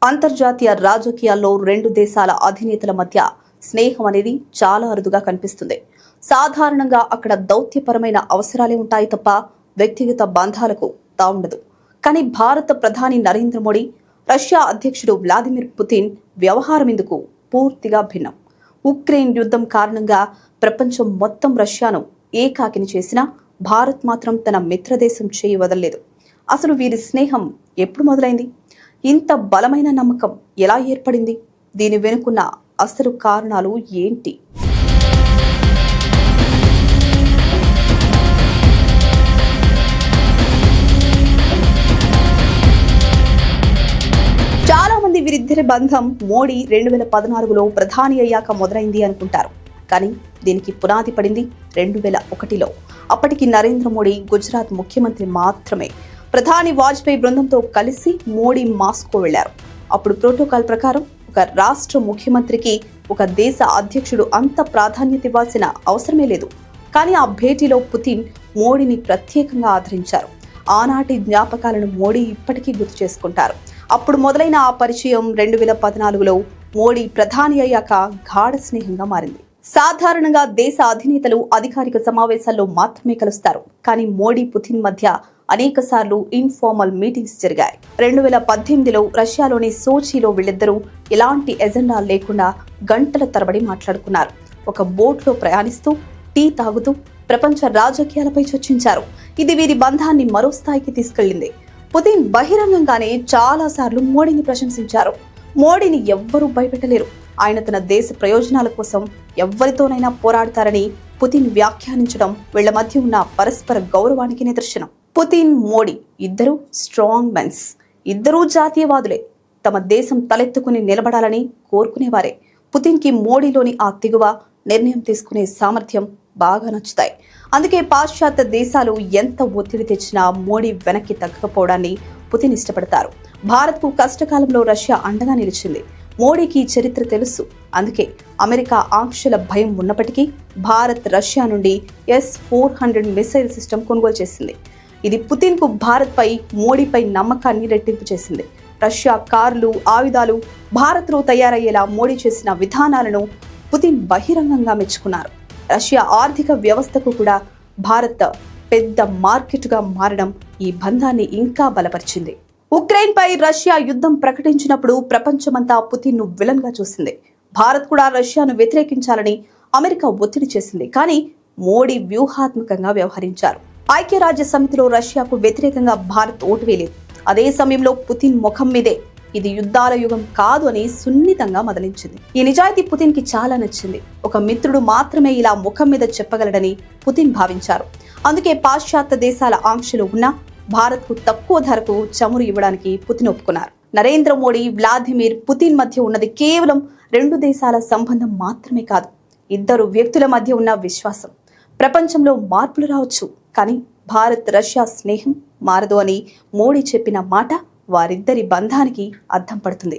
అంతర్జాతీయ రాజకీయాల్లో రెండు దేశాల అధినేతల మధ్య స్నేహం అనేది చాలా అరుదుగా కనిపిస్తుంది. సాధారణంగా అక్కడ దౌత్యపరమైన అవసరాలే ఉంటాయి తప్ప వ్యక్తిగత బంధాలకు తావుండదు. కానీ భారత ప్రధాని నరేంద్ర మోడీ, రష్యా అధ్యక్షుడు వ్లాదిమిర్ పుతిన్ వ్యవహారం ఇందుకు పూర్తిగా భిన్నం. ఉక్రెయిన్ యుద్ధం కారణంగా ప్రపంచం మొత్తం రష్యాను ఏకాకిని చేసినా భారత్ మాత్రం తన మిత్రదేశం చేయి వదలలేదు. అసలు వీరి స్నేహం ఎప్పుడు మొదలైంది? ఇంత బలమైన నమ్మకం ఎలా ఏర్పడింది? దీని వెనుకున్న అసలు కారణాలు ఏంటి? చాలా మంది వీరిద్దరి బంధం మోడీ 2014లో ప్రధాని అయ్యాక మొదలైంది అనుకుంటారు. కానీ దీనికి పునాది పడింది 2001లో. అప్పటికి నరేంద్ర మోడీ గుజరాత్ ముఖ్యమంత్రి మాత్రమే. ప్రధాని వాజ్పేయి బృందంతో కలిసి మోడీ మాస్కో వెళ్లారు. అప్పుడు ప్రోటోకాల్ ప్రకారం ఒక రాష్ట్ర ముఖ్యమంత్రికి ఒక దేశ అధ్యక్షుడు అంత ప్రాధాన్యత ఇవ్వాల్సిన అవసరమే లేదు. కానీ ఆ భేటీలో పుతిన్ మోడీని ప్రత్యేకంగా ఆదరించారు. ఆనాటి జ్ఞాపకాలను మోడీ ఇప్పటికీ గుర్తు చేసుకుంటారు. అప్పుడు మొదలైన ఆ పరిచయం 2014లో మోడీ ప్రధాని అయ్యాక గాఢ స్నేహంగా మారింది. సాధారణంగా దేశ అధినేతలు అధికారిక సమావేశాల్లో మాత్రమే కలుస్తారు. కానీ మోడీ పుతిన్ మధ్య అనేక సార్లు ఇన్ఫార్మల్ మీటింగ్స్ జరిగాయి. 2018లో రష్యాలోని సోచీలో వీళ్ళిద్దరూ ఎలాంటి ఎజెండా లేకుండా గంటల తరబడి మాట్లాడుకున్నారు. ఒక బోట్లో ప్రయాణిస్తూ, టీ తాగుతూ ప్రపంచ రాజకీయాలపై చర్చించారు. ఇది వీరి బంధాన్ని మరో స్థాయికి తీసుకెళ్లింది. పుతిన్ బహిరంగంగానే చాలా సార్లు మోడీని ప్రశంసించారు. మోడీని ఎవ్వరూ భయపెట్టలేరు. ఆయన తన దేశ ప్రయోజనాల కోసం ఎవ్వరితోనైనా పోరాడతారని పుతిన్ వ్యాఖ్యానించడం వీళ్ల మధ్య ఉన్న పరస్పర గౌరవానికి నిదర్శనం. పుతిన్, మోడీ ఇద్దరూ స్ట్రాంగ్ మెన్స్. ఇద్దరూ జాతీయవాదులే. తమ దేశం తలెత్తుకుని నిలబడాలని కోరుకునేవారే. పుతిన్కి మోడీలోని ఆ తెగువ, నిర్ణయం తీసుకునే సామర్థ్యం బాగా నచ్చుతాయి. అందుకే పాశ్చాత్య దేశాలు ఎంత ఒత్తిడి తెచ్చినా మోడీ వెనక్కి తగ్గకపోవడాన్ని పుతిన్ ఇష్టపడతారు. భారత్కు కష్టకాలంలో రష్యా అండగా నిలిచింది. మోడీకి చరిత్ర తెలుసు. అందుకే అమెరికా ఆంక్షల భయం ఉన్నప్పటికీ భారత్ రష్యా నుండి S-400 మిసైల్ సిస్టమ్ కొనుగోలు చేసింది. ఇది పుతిన్కు భారత్పై, మోడీపై నమ్మకాన్ని రెట్టింపు చేసింది. రష్యా కార్లు, ఆయుధాలు భారత్లో తయారయ్యేలా మోడీ చేసిన విధానాలను పుతిన్ బహిరంగంగా మెచ్చుకున్నారు. రష్యా ఆర్థిక వ్యవస్థకు కూడా భారత్ పెద్ద మార్కెట్గా మారడం ఈ బంధాన్ని ఇంకా బలపరిచింది. ఉక్రెయిన్ పై రష్యా యుద్ధం ప్రకటించినప్పుడు ప్రపంచమంతా పుతిన్ను విలన్ గా చూసింది. భారత్ కూడా రష్యాను వ్యతిరేకించాలని అమెరికా ఒత్తిడి చేసింది. కానీ మోడీ వ్యూహాత్మకంగా వ్యవహరించారు. ఐక్యరాజ్య సమితిలో రష్యాకు వ్యతిరేకంగా భారత్ ఓటు వేయలేదు. అదే సమయంలో పుతిన్ ముఖం మీదే ఇది యుద్ధాల యుగం కాదు అని సున్నితంగా మొదలించింది. ఈ నిజాయితీ పుతిన్ కి చాలా నచ్చింది. ఒక మిత్రుడు మాత్రమే ఇలా ముఖం మీద చెప్పగలడని పుతిన్ భావించారు. అందుకే పాశ్చాత్య దేశాల ఆంక్షలు ఉన్నా భారత్కు తక్కువ ధరకు చమురు ఇవ్వడానికి పుతిన్ ఒప్పుకున్నారు. నరేంద్ర మోడీ, వ్లాదిమిర్ పుతిన్ మధ్య ఉన్నది కేవలం రెండు దేశాల సంబంధం మాత్రమే కాదు, ఇద్దరు వ్యక్తుల మధ్య ఉన్న విశ్వాసం. ప్రపంచంలో మార్పులు రావచ్చు, కానీ భారత్ రష్యా స్నేహం మారదు అని మోడీ చెప్పిన మాట వారిద్దరి బంధానికి అద్దం పడుతుంది.